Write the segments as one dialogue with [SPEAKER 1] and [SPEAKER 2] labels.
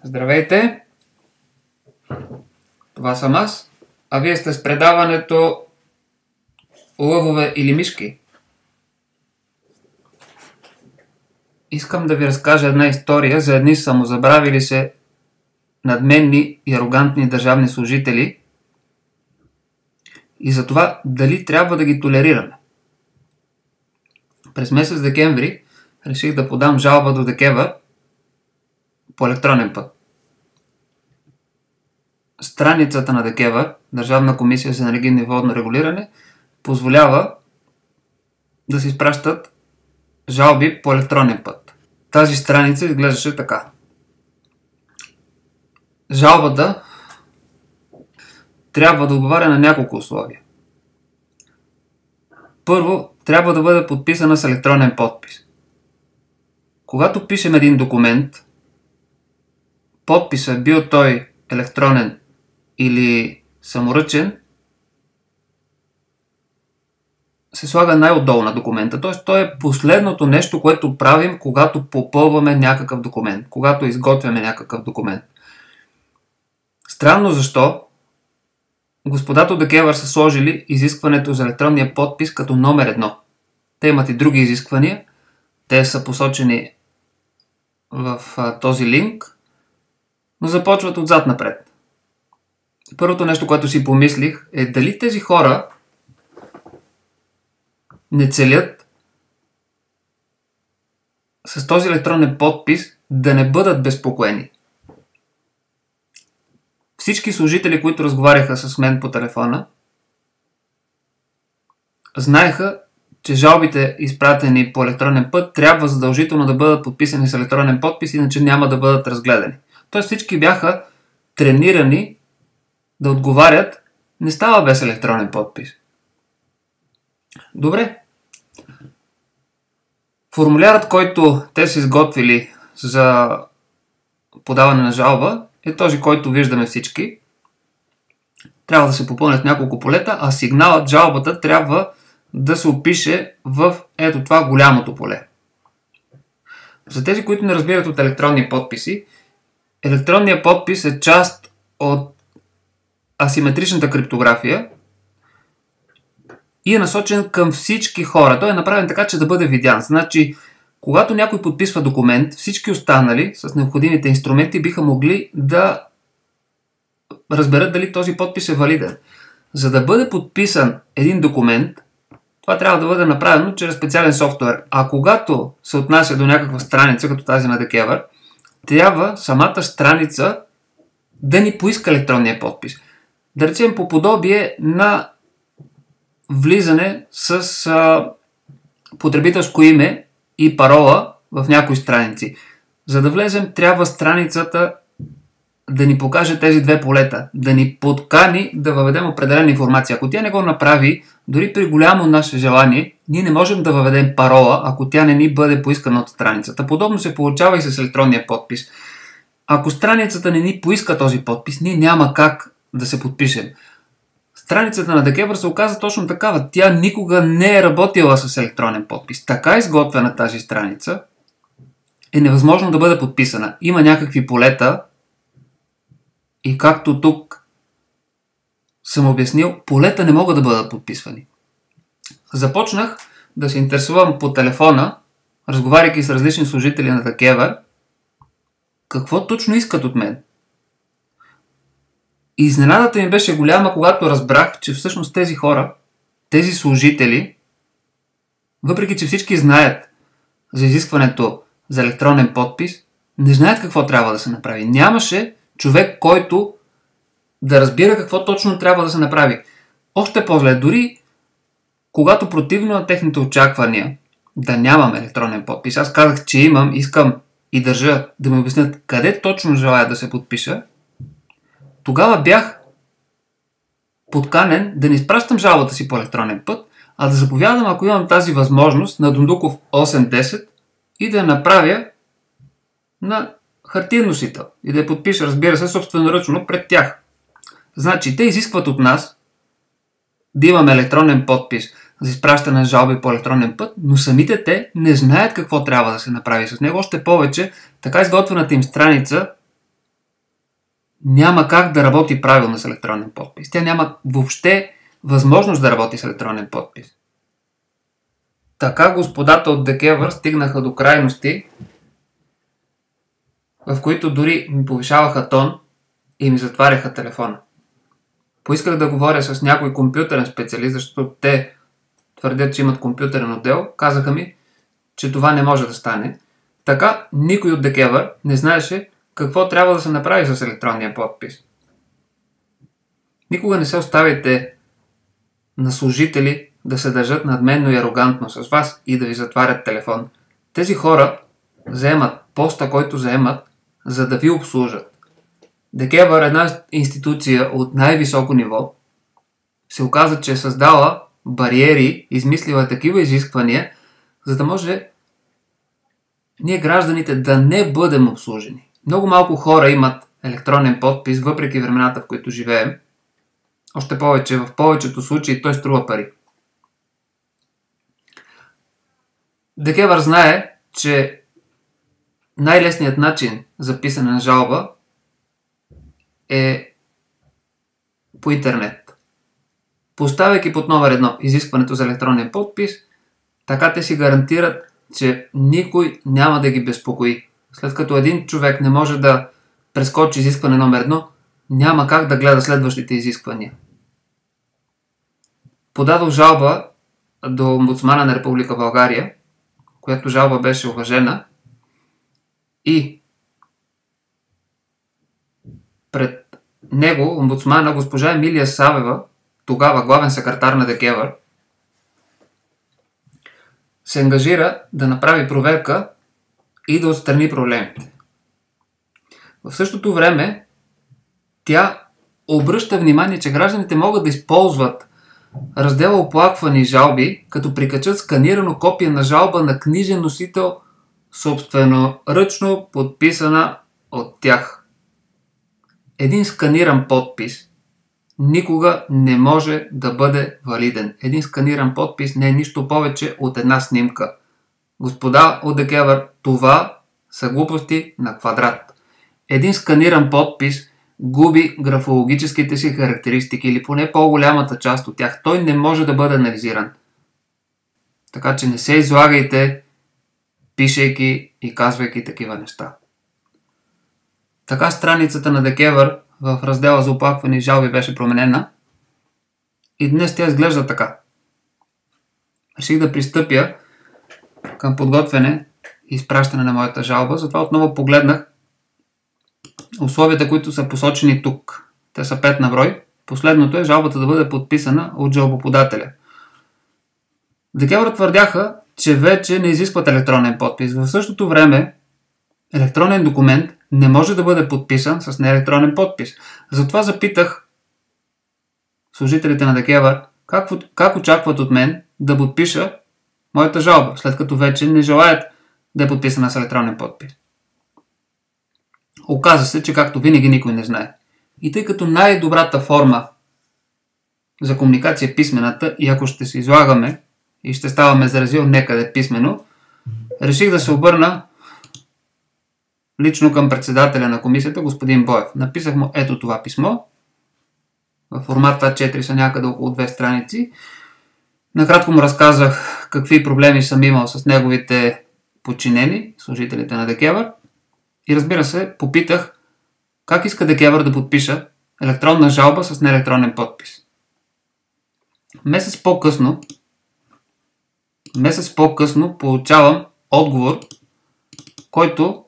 [SPEAKER 1] Здравейте! Това съм аз, а вие сте с предаването Лъвове или мишки. Искам да ви разкажа една история за едни самозабравили се надменни и арогантни държавни служители и за това дали трябва да ги толерираме. През месец декември реших да подам жалба до ДКЕВР по електронен път. Страницата на ДКЕВР, Държавна комисия за енергийно и водно регулиране, позволява да се изпращат жалби по електронен път. Тази страница изглеждаше така. Жалбата трябва да отговаря на няколко условия. Първо, трябва да бъде подписана с електронен подпис. Когато пишем един документ, подписът, бил той електронен или саморъчен, се слага най-отдолу на документа. Т.е. той е последното нещо, което правим, когато попълваме някакъв документ, когато изготвяме някакъв документ. Странно защо господата от ДКЕВР са сложили изискването за електронния подпис като номер 1. Те имат и други изисквания. Те са посочени в този линк, но започват отзад напред. Първото нещо, което си помислих, е дали тези хора не целят с този електронен подпис да не бъдат безпокоени. Всички служители, които разговаряха с мен по телефона, знаеха, че жалбите, изпратени по електронен път, трябва задължително да бъдат подписани с електронен подпис, иначе няма да бъдат разгледани. Тоест всички бяха тренирани да отговарят, не става без електронен подпис. Добре. Формулярът, който те са изготвили за подаване на жалба, е този, който виждаме всички. Трябва да се попълнят няколко полета, а сигналът, жалбата трябва да се опише в ето това голямото поле. За тези, които не разбират от електронни подписи, електронният подпис е част от асиметричната криптография и е насочен към всички хора. Той е направен така, че да бъде видян. Значи, когато някой подписва документ, всички останали с необходимите инструменти биха могли да разберат дали този подпис е валиден. За да бъде подписан един документ, това трябва да бъде направено чрез специален софтуер. А когато се отнася до някаква страница, като тази на ДКЕВР, трябва самата страница да ни поиска електронния подпис. Да речем по подобие на влизане с потребителско име и парола в някои страници. За да влезем, трябва страницата да ни покаже тези две полета, да ни подкани да въведем определена информация. Ако тя не го направи, дори при голямо наше желание, ние не можем да въведем парола, ако тя не ни бъде поискана от страницата. Подобно се получава и с електронния подпис. Ако страницата не ни поиска този подпис, ние няма как да се подпишем. Страницата на ДКЕВР се оказа точно такава. Тя никога не е работила с електронен подпис. Така изготвена тази страница е невъзможно да бъде подписана. Има някакви полета и както тук съм обяснил, полета не могат да бъдат подписвани. Започнах да се интересувам по телефона, разговаряйки с различни служители на ДКЕВР, какво точно искат от мен. И изненадата ми беше голяма, когато разбрах, че всъщност тези хора, тези служители, въпреки че всички знаят за изискването за електронен подпис, не знаят какво трябва да се направи. Нямаше човек, който да разбира какво точно трябва да се направи. Още по-зле, дори когато противно на техните очаквания да нямам електронен подпис, аз казах, че имам, искам и държа да ми обяснят къде точно желая да се подпиша, тогава бях подканен да не изпращам жалбата си по електронен път, а да заповядам, ако имам тази възможност, на Дондуков 810 и да я направя на хартиен носител и да я подпиша, разбира се, собственоръчно пред тях. Значи, те изискват от нас да имаме електронен подпис за изпращане на жалби по електронен път, но самите те не знаят какво трябва да се направи с него. Още повече, така изготвената им страница няма как да работи правилно с електронен подпис. Тя няма въобще възможност да работи с електронен подпис. Така господата от ДКЕВР стигнаха до крайности, в които дори ми повишаваха тон и ми затваряха телефона. Поисках да говоря с някой компютърен специалист, защото те твърдят, че имат компютърен отдел. Казаха ми, че това не може да стане. Така никой от ДКЕВР не знаеше какво трябва да се направи с електронния подпис. Никога не се оставяйте на служители да се държат надменно и арогантно с вас и да ви затварят телефон. Тези хора заемат поста, който заемат, за да ви обслужат. ДКЕВР, една институция от най-високо ниво, се оказа, че е създала бариери, измислила такива изисквания, за да може ние гражданите да не бъдем обслужени. Много малко хора имат електронен подпис, въпреки времената, в които живеем. Още повече, в повечето случаи той струва пари. ДКЕВР знае, че най-лесният начин за писане на жалба е по интернет. Поставяйки под номер 1 изискването за електронен подпис, така те си гарантират, че никой няма да ги безпокои. След като един човек не може да прескочи изискване номер 1, няма как да гледа следващите изисквания. Подадох жалба до омбудсмана на Република България, която жалба беше уважена, и пред него омбудсмана госпожа Емилия Савева, тогава главен секретар на ДКЕВР, се ангажира да направи проверка и да отстрани проблемите. В същото време тя обръща внимание, че гражданите могат да използват раздела оплаквани жалби, като прикачат сканирано копие на жалба на книжен носител, собственоръчно подписана от тях. Един сканиран подпис никога не може да бъде валиден. Един сканиран подпис не е нищо повече от една снимка. Господа от ДКЕВР, това са глупости на квадрат. Един сканиран подпис губи графологическите си характеристики или поне по-голямата част от тях. Той не може да бъде анализиран. Така че не се излагайте, пишейки и казвайки такива неща. Така страницата на ДКЕВР в раздела за оплаквани жалби беше променена и днес тя изглежда така. Реших да пристъпя към подготвяне и изпращане на моята жалба, затова отново погледнах условията, които са посочени тук. Те са 5 на брой. Последното е жалбата да бъде подписана от жалбоподателя. ДКЕВР твърдяха, че вече не изискват електронен подпис. В същото време електронен документ не може да бъде подписан с неелектронен подпис. Затова запитах служителите на ДКЕВР как очакват от мен да подпиша моята жалба, след като вече не желаят да е подписана с електронен подпис. Оказа се, че както винаги никой не знае. И тъй като най-добрата форма за комуникация е писмената, и ако ще се излагаме и ще ставаме заразил некъде писмено, реших да се обърна лично към председателя на комисията, господин Боев. Написах му ето това писмо. В формат А4 са някъде около 2 страници. Накратко му разказах какви проблеми съм имал с неговите подчинени, служителите на ДКЕВР. И разбира се, попитах как иска ДКЕВР да подпиша електронна жалба с неелектронен подпис. Месец по-късно получавам отговор, който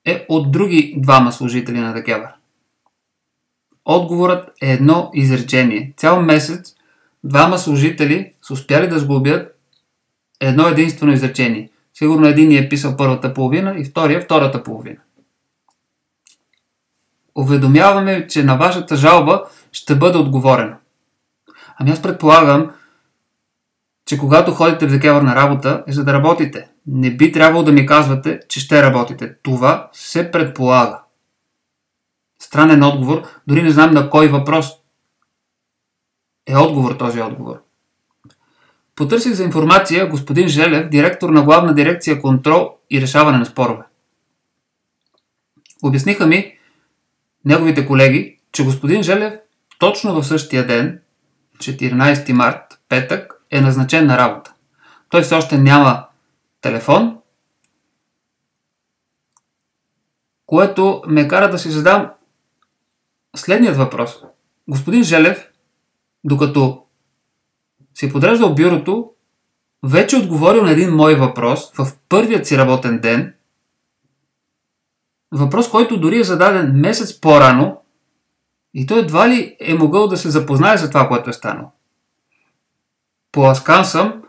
[SPEAKER 1] е от други двама служители на ДКЕВР. Отговорът е едно изречение. Цял месец двама служители са успяли да сглобят едно единствено изречение. Сигурно един е писал първата половина и втората половина. Уведомяваме, че на вашата жалба ще бъде отговорено. Ами аз предполагам, че когато ходите в ДКЕВР на работа е за да работите. Не би трябвало да ми казвате, че ще работите. Това се предполага. Странен отговор, дори не знам на кой въпрос е отговор този отговор. Потърсих за информация господин Желев, директор на Главна дирекция контрол и решаване на спорове. Обясниха ми, неговите колеги, че господин Желев точно в същия ден, 14 март, петък, е назначен на работа. Той все още няма телефон, което ме кара да си задам следният въпрос. Господин Желев, докато си подреждал бюрото, вече отговорил на един мой въпрос в първият си работен ден. Въпрос, който дори е зададен месец по-рано и той едва ли е могъл да се запознае за това, което е станало. Поласкан съм,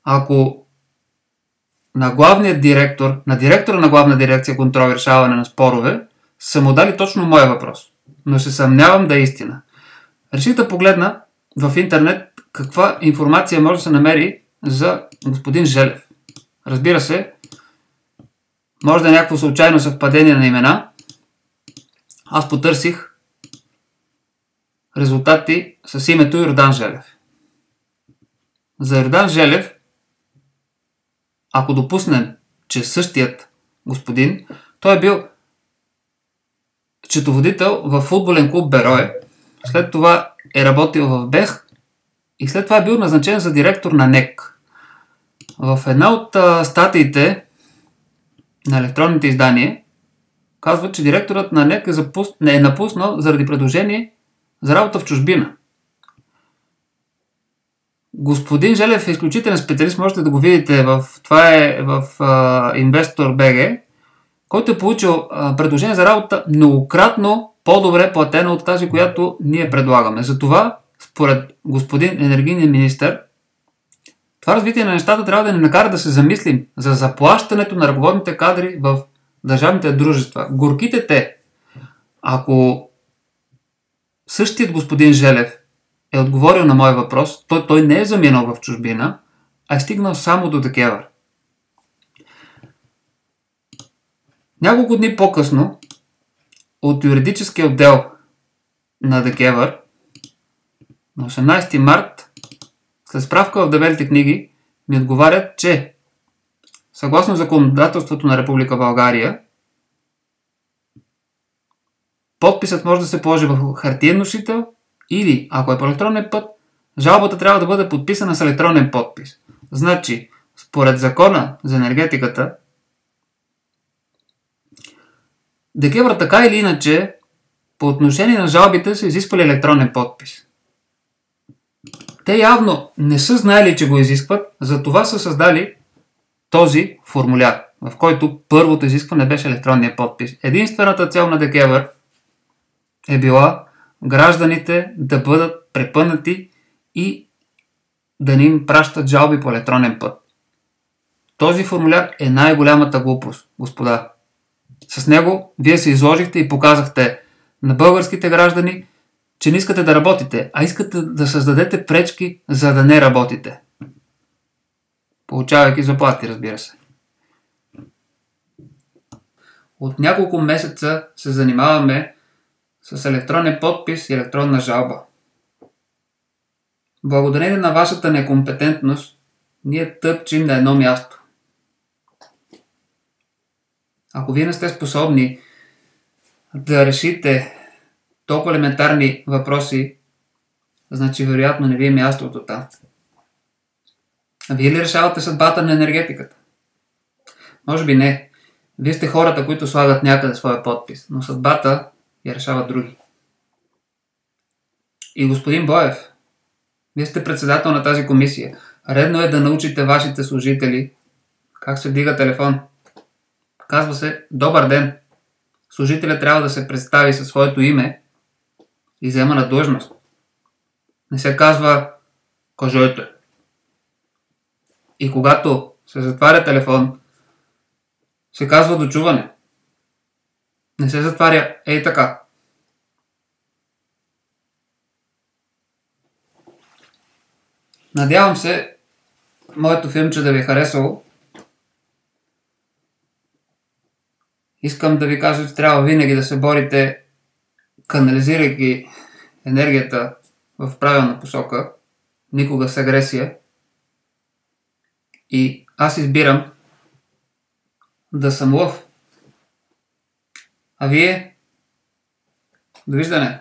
[SPEAKER 1] ако на главният директор, на директора на главна дирекция контрол и решаване на спорове, са му дали точно моя въпрос. Но се съмнявам да е истина. Реших да погледна в интернет каква информация може да се намери за господин Желев. Разбира се, може да е някакво случайно съвпадение на имена. Аз потърсих резултати с името Йордан Желев. За Йордан Желев, ако допуснем, че същият господин, той е бил счетоводител в футболен клуб Берое, след това е работил в БЕХ и след това е бил назначен за директор на НЕК. В една от статиите на електронните издания казва, че директорът на НЕК е напуснал заради предложение за работа в чужбина. Господин Желев е изключителен специалист, можете да го видите, това е в Investor BG, който е получил предложение за работа многократно по-добре платена от тази, която ние предлагаме. Затова, според господин енергийния министър, това развитие на нещата трябва да ни накара да се замислим за заплащането на ръководните кадри в държавните дружества. Горките те, ако същият господин Желев е отговорил на мой въпрос, той не е заминал в чужбина, а е стигнал само до ДКЕВР. Няколко дни по-късно от юридическия отдел на ДКЕВР на 18 март, след справка в дебелите книги, ми отговарят, че съгласно законодателството на Република България, подписът може да се положи в хартиен носител или, ако е по електронен път, жалбата трябва да бъде подписана с електронен подпис. Значи, според закона за енергетиката, ДКЕВР така или иначе по отношение на жалбите са изисквали електронен подпис. Те явно не са знаели, че го изискват, затова са създали този формуляр, в който първото изискване беше електронния подпис. Единствената цел на ДКЕВР е била гражданите да бъдат препънати и да не им пращат жалби по електронен път. Този формуляр е най-голямата глупост, господа. С него вие се изложихте и показахте на българските граждани, че не искате да работите, а искате да създадете пречки, за да не работите. Получавайки заплати, разбира се. От няколко месеца се занимаваме с електронен подпис и електронна жалба. Благодарение на вашата некомпетентност, ние тъпчим на едно място. Ако вие не сте способни да решите толкова елементарни въпроси, значи вероятно не ви е мястото там. А вие ли решавате съдбата на енергетиката? Може би не. Вие сте хората, които слагат някъде своя подпис, но съдбата я решават други. И господин Боев, вие сте председател на тази комисия. Редно е да научите вашите служители как се вдига телефон. Казва се добър ден. Служителят трябва да се представи със своето име и взема на длъжност. Не се казва кажете. И когато се затваря телефон, се казва дочуване. Не се затваря ей така. Надявам се моето филмче да ви е харесало. Искам да ви кажа, че трябва винаги да се борите, канализирайки енергията в правилна посока, никога с агресия. И аз избирам да съм лъв. А вие Довиждане!